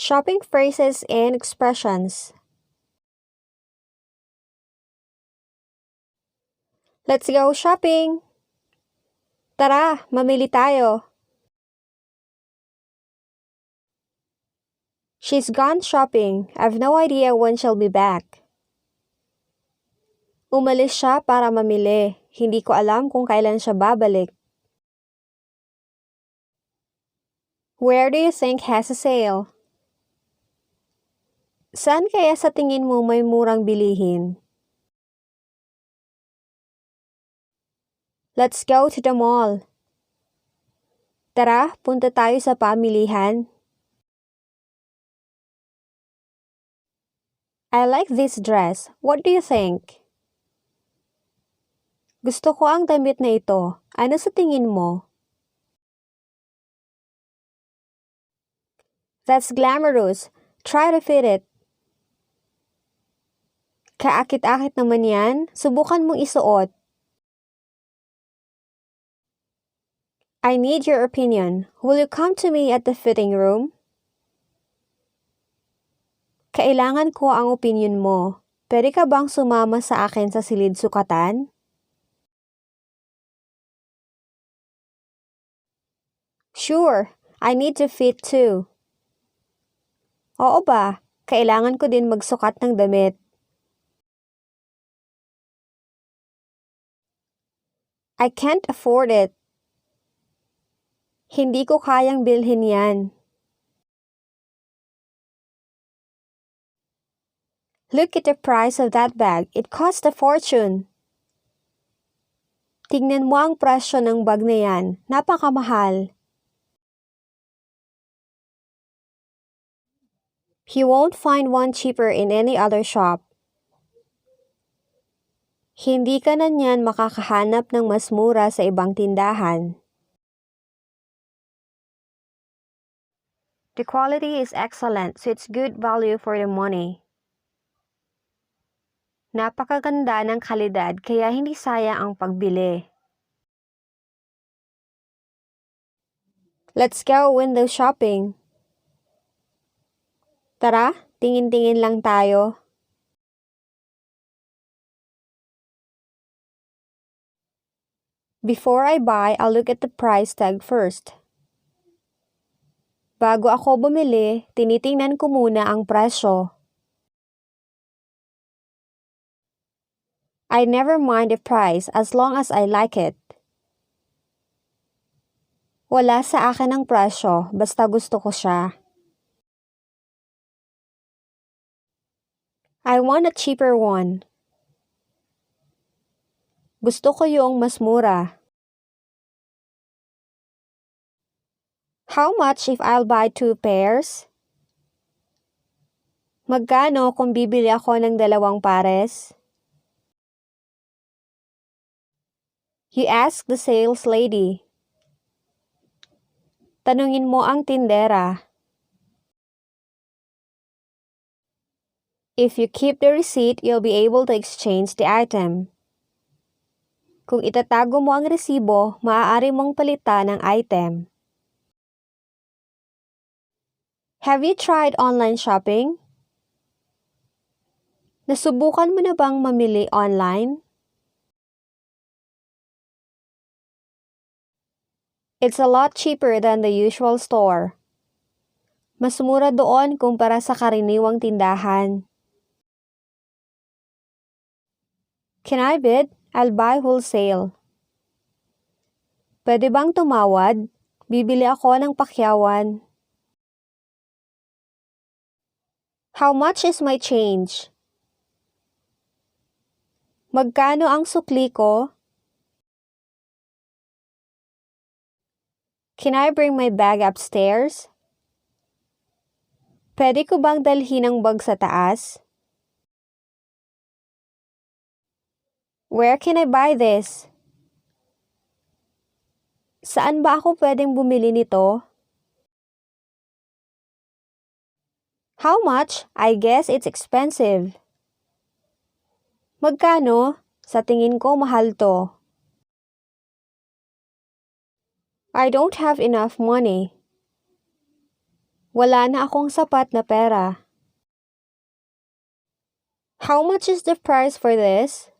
Shopping phrases and expressions. Let's go shopping! Tara, mamili tayo! She's gone shopping. I've no idea when she'll be back. Umalis siya para mamili. Hindi ko alam kung kailan siya babalik. Where do you think has a sale? Saan kaya sa tingin mo may murang bilihin? Let's go to the mall. Tara, punta tayo sa pamilihan. I like this dress. What do you think? Gusto ko ang damit na ito. Ano sa tingin mo? That's glamorous. Try to fit it. Kaakit-akit naman yan. Subukan mong isuot. I need your opinion. Will you come to me at the fitting room? Kailangan ko ang opinion mo. Pwede ka bang sumama sa akin sa silid sukatan? Sure, I need to fit too. Oo ba? Kailangan ko din magsukat ng damit. I can't afford it. Hindi ko kayang bilhin yan. Look at the price of that bag. It cost a fortune. Tingnan mo ang presyo ng bag na yan. Napakamahal. You won't find one cheaper in any other shop. Hindi ka na niyan makakahanap ng mas mura sa ibang tindahan. The quality is excellent, so it's good value for the money. Napakaganda ng kalidad kaya hindi sayang ang pagbili. Let's go window shopping. Tara, tingin-tingin lang tayo. Before I buy, I'll look at the price tag first. Bago ako bumili, tinitingnan ko muna ang presyo. I never mind the price as long as I like it. Wala sa akin ang presyo, basta gusto ko siya. I want a cheaper one. Gusto ko yung mas mura. How much if I'll buy 2 pairs? Magkano kung bibili ako ng 2 pares? You ask the sales lady. Tanungin mo ang tindera. If you keep the receipt, you'll be able to exchange the item. Kung itatago mo ang resibo, maaari mong palitan ang item. Have you tried online shopping? Nasubukan mo na bang mamili online? It's a lot cheaper than the usual store. Mas mura doon kumpara sa karaniwang tindahan. Can I bid? I'll buy wholesale. Pwede bang tumawad? Bibili ako ng pakyawan. How much is my change? Magkano ang sukli ko? Can I bring my bag upstairs? Pwede ko bang dalhin ang bag sa taas? Where can I buy this? Saan ba ako pwedeng bumili nito? How much? I guess it's expensive. Magkano? Sa tingin ko mahal to. I don't have enough money. Wala na akong sapat na pera. How much is the price for this?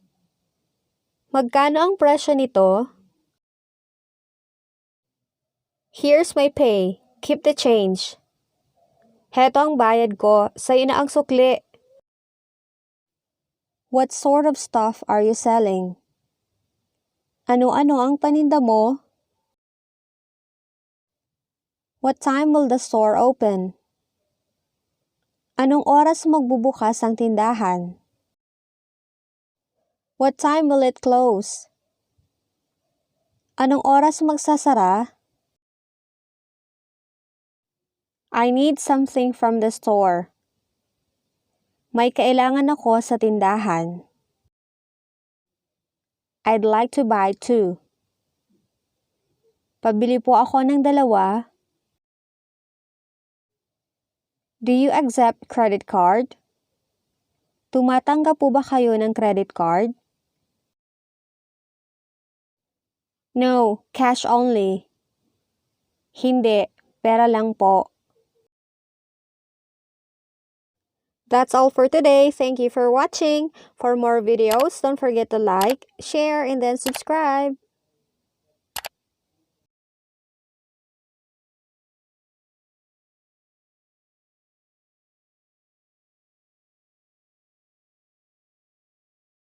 Magkano ang presyo nito? Here's my pay. Keep the change. Heto ang bayad ko. Sa'yo na ang sukli. What sort of stuff are you selling? Ano-ano ang paninda mo? What time will the store open? Anong oras magbubukas ang tindahan? What time will it close? Anong oras magsasara? I need something from the store. May kailangan ako sa tindahan. I'd like to buy 2. Pabili po ako ng 2. Do you accept credit card? Tumatanggap po ba kayo ng credit card? No, cash only. Hindi, pera lang po. That's all for today. Thank you for watching. For more videos, don't forget to like, share, and then subscribe.